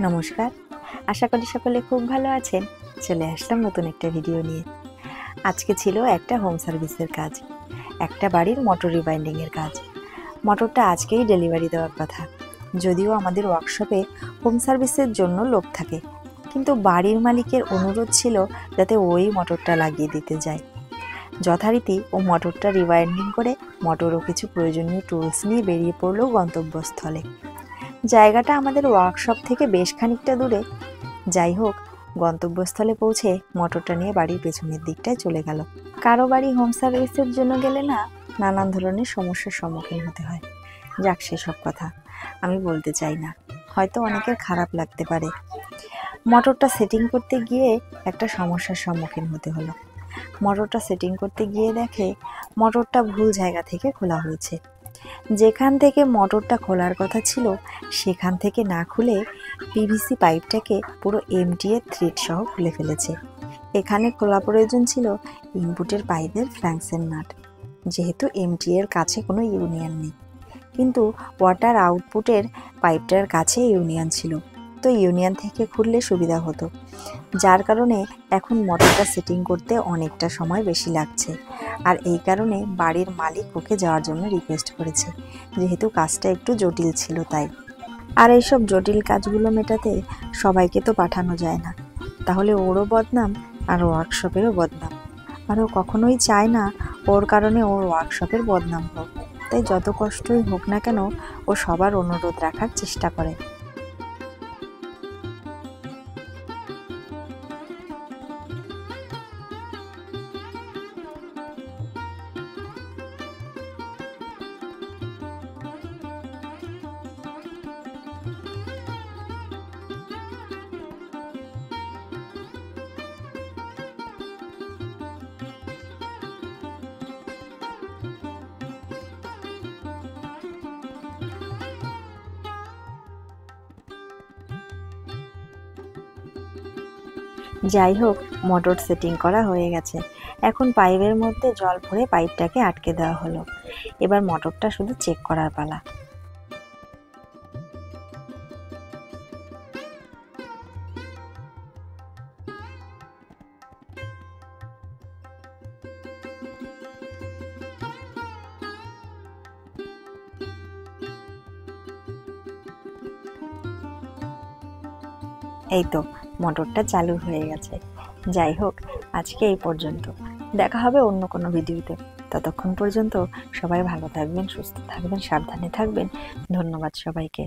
নমস্কার, আশা করি সকলে খুব ভালো আছেন। চলে আসলাম নতুন একটা ভিডিও নিয়ে। আজকে ছিল একটা হোম সার্ভিসের কাজ, একটা বাড়ির মোটর রিবাইন্ডিংয়ের কাজ। মোটরটা আজকেই ডেলিভারি দেওয়ার কথা। যদিও আমাদের ওয়ার্কশপে হোম সার্ভিসের জন্য লোক থাকে, কিন্তু বাড়ির মালিকের অনুরোধ ছিল যাতে ওই মোটরটা লাগিয়ে দিতে যায়। যথারীতি ও মোটরটা রিবাইন্ডিং করে মোটর ও কিছু প্রয়োজনীয় টুলস নিয়ে বেরিয়ে পড়লো গন্তব্যস্থলে। জায়গাটা আমাদের ওয়ার্কশপ থেকে বেশ খানিকটা দূরে। যাই হোক, গন্তব্যস্থলে পৌঁছে মোটরটা নিয়ে বাড়ির পেছনের দিকটায় চলে গেল। কারো বাড়ি হোম সার্ভিসের জন্য গেলে না নানান ধরনের সমস্যার সম্মুখীন হতে হয়। যাক, সেসব কথা আমি বলতে চাই না, হয়তো অনেকের খারাপ লাগতে পারে। মোটরটা সেটিং করতে গিয়ে একটা সমস্যার সম্মুখীন হতে হলো। মোটরটা সেটিং করতে গিয়ে দেখে মোটরটা ভুল জায়গা থেকে খোলা হয়েছে। যেখান থেকে মোটরটা খোলার কথা ছিল সেখান থেকে না খুলে পিভিসি পাইপটাকে পুরো এমটিএ থ্রেড সহ খুলে ফেলেছে। এখানে খোলা প্রয়োজন ছিল ইনপুটের পাইপের ফ্ল্যাঙ্কসের নাট, যেহেতু এমটিএর কাছে কোনো ইউনিয়ন নেই, কিন্তু ওয়াটার আউটপুটের পাইপটার কাছে ইউনিয়ন ছিল, তো ইউনিয়ন থেকে খুললে সুবিধা হতো। যার কারণে এখন মোটরটা সেটিং করতে অনেকটা সময় বেশি লাগছে। আর এই কারণে বাড়ির মালিক ওকে যাওয়ার জন্য রিকোয়েস্ট করেছে, যেহেতু কাজটা একটু জটিল ছিল তাই। আর এইসব জটিল কাজগুলো মেটাতে সবাইকে তো পাঠানো যায় না, তাহলে ওরও বদনাম আর ওয়ার্কশপেরও বদনাম। আর ও কখনোই চায় না ওর কারণে ওর ওয়ার্কশপের বদনাম হোক, তাই যত কষ্টই হোক না কেন ও সবার অনুরোধ রাখার চেষ্টা করে। যাই হোক, মোটর সেটিং করা হয়ে গেছে। এখন পাইপের মধ্যে জল ভরে পাইপটাকে আটকে দেওয়া হলো। এবার মোটরটা শুধু চেক করার পালা। এই তো মোটরটা চালু হয়ে গেছে। যাই হোক, আজকে এই পর্যন্ত। দেখা হবে অন্য কোনো ভিডিওতে। ততক্ষণ পর্যন্ত সবাই ভালো থাকবেন, সুস্থ থাকবেন, সাবধানে থাকবেন। ধন্যবাদ সবাইকে।